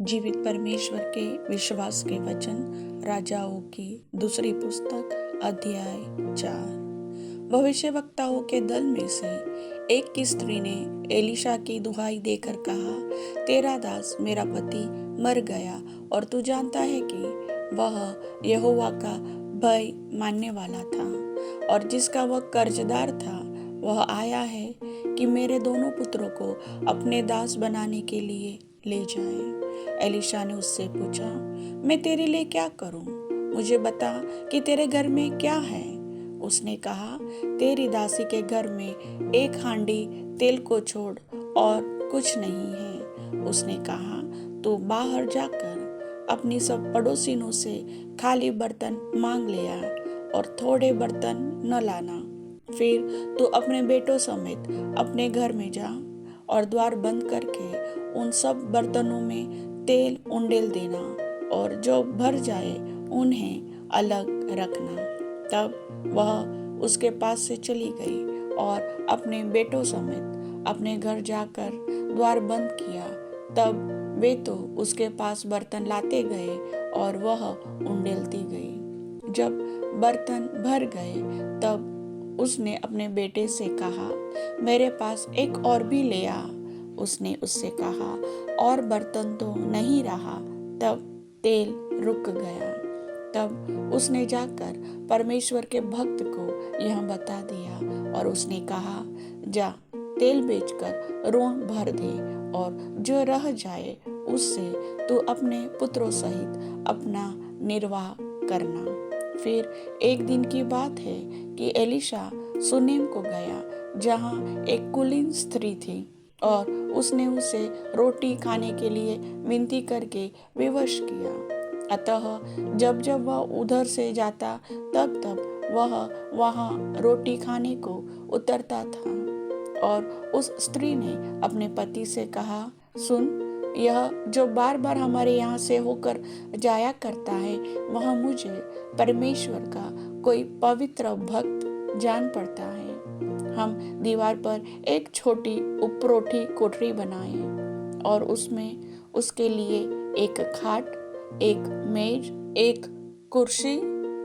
जीवित परमेश्वर के विश्वास के वचन राजाओं की दूसरी पुस्तक अध्याय 4। भविष्यवक्ताओं के दल में से एक की स्त्री ने एलिशा की दुहाई देकर कहा, तेरा दास मेरा पति मर गया और तू जानता है कि वह यहोवा का भय मानने वाला था और जिसका वह कर्जदार था वह आया है कि मेरे दोनों पुत्रों को अपने दास बनाने के लिए ले जाए। एलिशा ने उससे पूछा, मैं तेरे लिए क्या करूं? मुझे बता कि तेरे घर में क्या है। उसने कहा, तेरी दासी के घर में एक हांडी तेल को छोड़ और कुछ नहीं है। उसने कहा, तू बाहर जाकर अपनी सब पड़ोसिनों से खाली बर्तन मांग ले आ और थोड़े बर्तन न लाना। फिर तू अपने बेटों समेत अपने घर में जा और द्वार बंद करके उन सब बर्तनों में तेल उंडेल देना और जो भर जाए उन्हें अलग रखना। तब वह उसके पास से चली गई और अपने बेटों समेत अपने घर जाकर द्वार बंद किया। तब वे तो उसके पास बर्तन लाते गए और वह उंडेलती गई। जब बर्तन भर गए तब उसने अपने बेटे से कहा, मेरे पास एक और भी ले आ। उसने उससे कहा, और बर्तन तो नहीं रहा। तब तेल रुक गया। तब उसने जाकर परमेश्वर के भक्त को यह बता दिया और उसने कहा, जा तेल बेचकर ऋण भर दे और जो रह जाए उससे तू अपने पुत्रों सहित अपना निर्वाह करना। फिर एक दिन की बात है कि एलिशा सुनेम को गया, जहाँ एक कुलीन स्त्री थी और उसने उसे रोटी खाने के लिए विनती करके विवश किया। अतः जब जब वह उधर से जाता तब तब वह वहाँ रोटी खाने को उतरता था। और उस स्त्री ने अपने पति से कहा, सुन, यह जो बार बार हमारे यहाँ से होकर जाया करता है वह मुझे परमेश्वर का कोई पवित्र भक्त जान पड़ता है। हम दीवार पर एक छोटी उपरोठी कोठरी बनाए और उसमें उसके लिए एक खाट, एक मेज, एक कुर्सी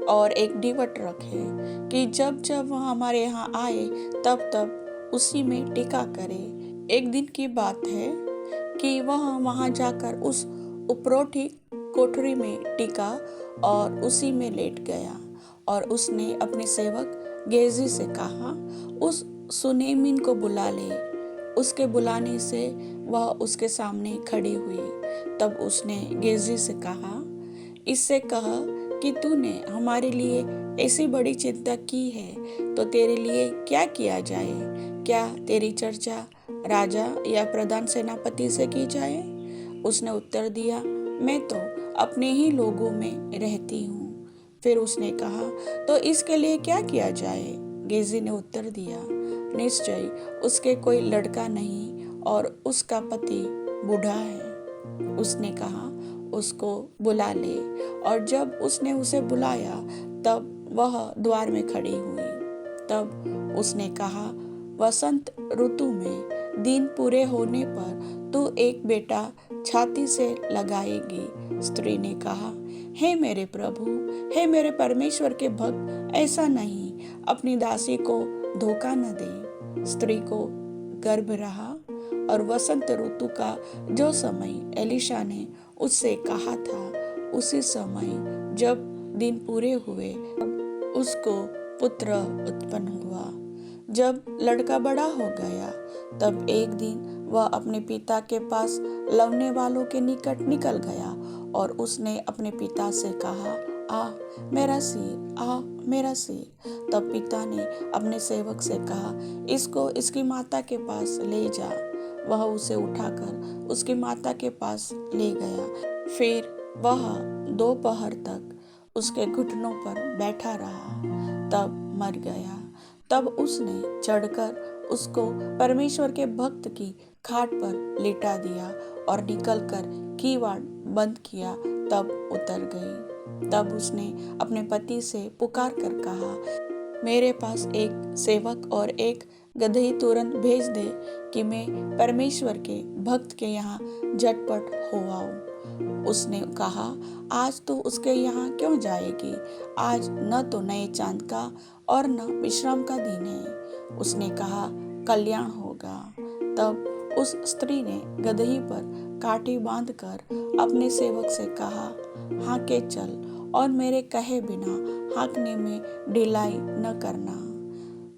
और एक दीवट रखे कि जब जब वह हमारे यहाँ आए तब तब उसी में टिका करे। एक दिन की बात है कि वह वहाँ जाकर उस उपरोठी कोठरी में टिका और उसी में लेट गया। और उसने अपने सेवक गेजी से कहा, उस सुनेमिन को बुला ले। उसके बुलाने से वह उसके सामने खड़ी हुई। तब उसने गेजी से कहा, इससे कहा कि तूने हमारे लिए ऐसी बड़ी चिंता की है तो तेरे लिए क्या किया जाए? क्या तेरी चर्चा राजा या प्रधान सेनापति से की जाए? उसने उत्तर दिया, मैं तो अपने ही लोगों में रहती हूँ। फिर उसने कहा, तो इसके लिए क्या किया जाए? गेजी ने उत्तर दिया, निश्चय उसके कोई लड़का नहीं और उसका पति बूढ़ा है। उसने कहा, उसको बुला ले। और जब उसने उसे बुलाया तब वह द्वार में खड़ी हुई। तब उसने कहा, वसंत ऋतु में दिन पूरे होने पर तू एक बेटा छाती से लगाएगी। स्त्री ने कहा, हे मेरे प्रभु, हे मेरे परमेश्वर के भक्त, ऐसा नहीं, अपनी दासी को धोखा न दे। स्त्री को गर्भ रहा और वसंत ऋतु का जो समय एलिशा ने उससे कहा था उसी समय जब दिन पूरे हुए उसको पुत्र उत्पन्न हुआ। जब लड़का बड़ा हो गया तब एक दिन वह अपने पिता के पास लवने वालों के निकट निकल गया और उसने अपने पिता से कहा, आ मेरा सिर, आ मेरा सिर। तब पिता ने अपने सेवक से कहा, इसको इसकी माता के पास ले जा। वह उसे उठाकर उसकी माता के पास ले गया। फिर वह दोपहर तक उसके घुटनों पर बैठा रहा, तब मर गया। तब उसने चढ़कर उसको परमेश्वर के भक्त की खाट पर लिटा दिया और निकलकर कीवाड़ बंद किया, तब उतर गई। तब उसने अपने पति से पुकार कर कहा, मेरे पास एक सेवक और एक गदही तुरंत भेज दे कि मैं परमेश्वर के भक्त के यहाँ झटपट हो आऊं। उसने कहा, आज तू उसके यहाँ क्यों जाएगी? आज न तो नए चांद का और न विश्राम का दिन है। उसने कहा, कल्याण होगा। तब उस स्त्री ने गदही पर काठी बांधकर अपने सेवक से कहा, हाँके चल और मेरे कहे बिना हाँकने में ढिलाई न करना।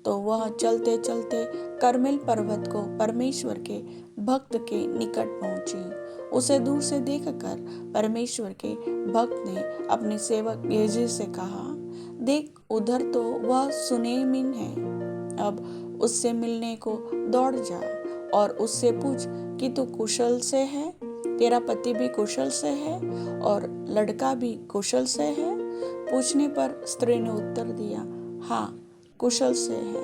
तो वह चलते चलते करमेल पर्वत को परमेश्वर के भक्त के निकट पहुंची। उसे दूर से देखकर परमेश्वर के भक्त ने अपने सेवक गेहजी से कहा, देख उधर तो वह सुनेमिन है। अब उससे मिलने को दौड़ जा और उससे पूछ कि तू कुशल से है, तेरा पति भी कुशल से है और लड़का भी कुशल से है। पूछने पर स्त्री ने उत्तर दिया, हाँ, कुशल से है।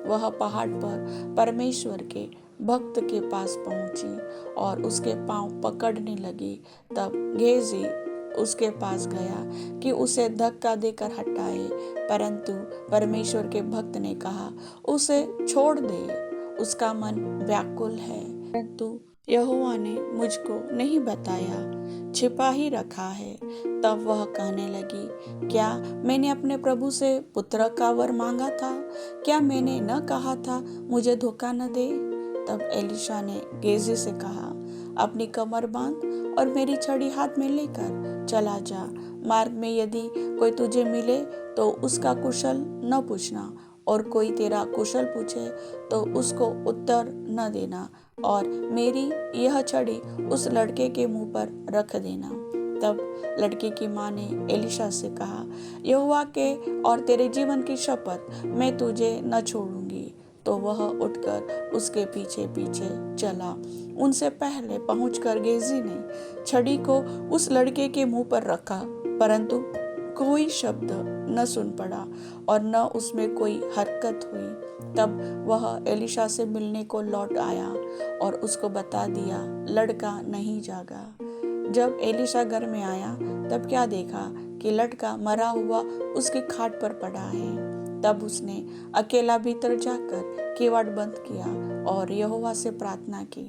वह पहाड़ पर परमेश्वर के भक्त के पास पहुंची और उसके पांव पकड़ने लगी। तब गेहजी उसके पास गया कि उसे धक्का देकर हटाए, परंतु परमेश्वर के भक्त ने कहा, उसे छोड़ दे, उसका मन व्याकुल है। परंतु यहोवा ने मुझको नहीं बताया, छिपा ही रखा है। तब वह कहने लगी, क्या मैंने अपने प्रभु से पुत्र का वर मांगा था? क्या मैंने न कहा था मुझे धोखा न दे? तब एलीशा ने गेहजी से कहा, अपनी कमर बांध और मेरी छड़ी हाथ में लेकर चला जा। मार्ग में यदि कोई तुझे मिले तो उसका कुशल न पूछना, और कोई तेरा कुशल पूछे तो उसको उत्तर न देना, और मेरी यह छड़ी उस लड़के के मुंह पर रख देना। तब लड़के की माँ ने एलीशा से कहा, यहोवा के और तेरे जीवन की शपथ, मैं तुझे न छोड़ूंगी। तो वह उठकर उसके पीछे पीछे चला। उनसे पहले पहुंचकर गेहजी ने छड़ी को उस लड़के के मुंह पर रखा, परंतु कोई शब्द न सुन पड़ा और न उसमें कोई हरकत हुई। तब वह एलीशा से मिलने को लौट आया और उसको बता दिया, लड़का नहीं जागा। जब एलीशा घर में आया तब क्या देखा कि लड़का मरा हुआ उसकी खाट पर पड़ा है। तब उसने अकेला भीतर जाकर किवाड़ बंद किया और यहोवा से प्रार्थना की।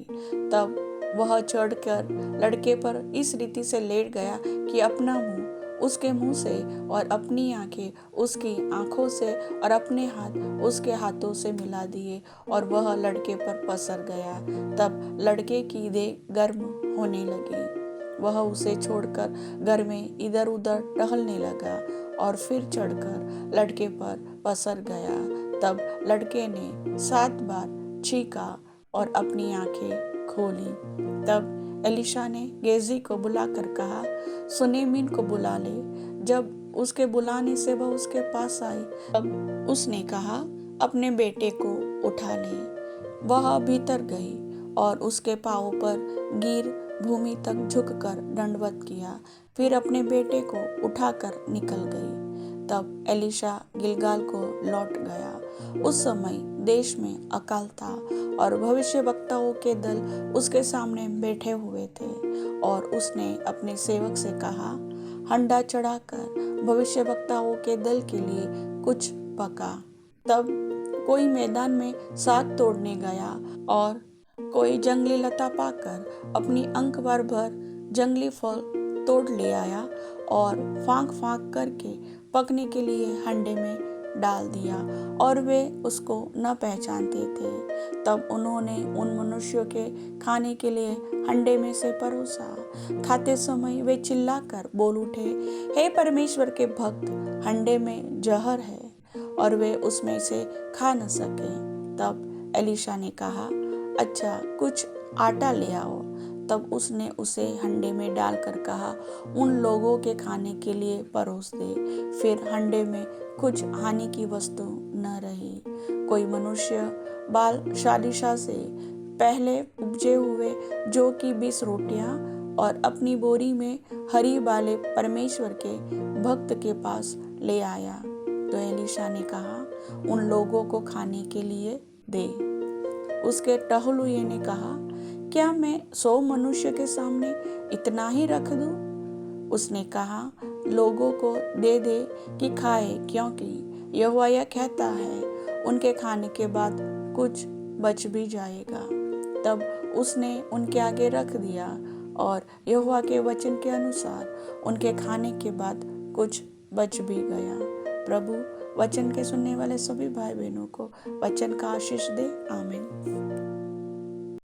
तब वह चढ़कर लड़के पर इस रीति से लेट गया कि अपना मुंह उसके मुंह से और अपनी आंखें उसकी आंखों से और अपने हाथ उसके हाथों से मिला दिए और वह लड़के पर पसर गया। तब लड़के की देह गर्म होने लगी। वह उसे छोड़कर घर में इधर उधर टहलने लगा और फिर चढ़कर लड़के पर पसर गया। तब लड़के ने 7 बार चीखा और अपनी आंखें खोली। तब एलीशा ने गेहजी को बुलाकर कहा, सुनेमिन को बुला ले। जब उसके बुलाने से वह उसके पास आई, तब उसने कहा, अपने बेटे को उठा ले। वह भीतर गई और उसके पांवों पर गिर भूमि तक झुककर दंडवत किया, फिर अपने बेटे को उठाकर निकल गई। तब एलीशा गिलगाल को लौट गया। उस समय देश में अकाल था और भविष्यवक्ताओं के दल उसके सामने बैठे हुए थे। और उसने अपने सेवक से कहा, हंडा चढ़ाकर भविष्यवक्ताओं के दल के लिए कुछ पका। तब कोई मैदान में साग तोड़ने गया और कोई जंगली लता पाकर अपनी अंक भर जंगली फल तोड़ ले आया और फांक फांक करके पकने के लिए हंडे में डाल दिया, और वे उसको न पहचानते थे। तब उन्होंने उन मनुष्यों के खाने के लिए हंडे में से परोसा। खाते समय वे चिल्लाकर बोल उठे, हे परमेश्वर के भक्त, हंडे में जहर है, और वे उसमें से खा न सके। तब एलीशा ने कहा, अच्छा, कुछ आटा ले आओ। तब उसने उसे हंडे में डालकर कहा, उन लोगों के खाने के लिए परोस दे। फिर हंडे में कुछ हानि की वस्तु न रही। कोई मनुष्य बालशालीशा से पहले उपजे हुए जौ की 20 रोटियां और अपनी बोरी में हरी बाले परमेश्वर के भक्त के पास ले आया। तो एलीशा ने कहा, उन लोगों को खाने के लिए दे। उसके टहलुए ने कहा, क्या मैं 100 मनुष्य के सामने इतना ही रख दूं? उसने कहा, लोगों को दे दे कि खाए, क्योंकि यहोवा यह कहता है, उनके खाने के बाद कुछ बच भी जाएगा। तब उसने उनके आगे रख दिया और यहोवा के वचन के अनुसार उनके खाने के बाद कुछ बच भी गया। प्रभु वचन के सुनने वाले सभी भाई बहनों को वचन का आशीष दे। आमीन।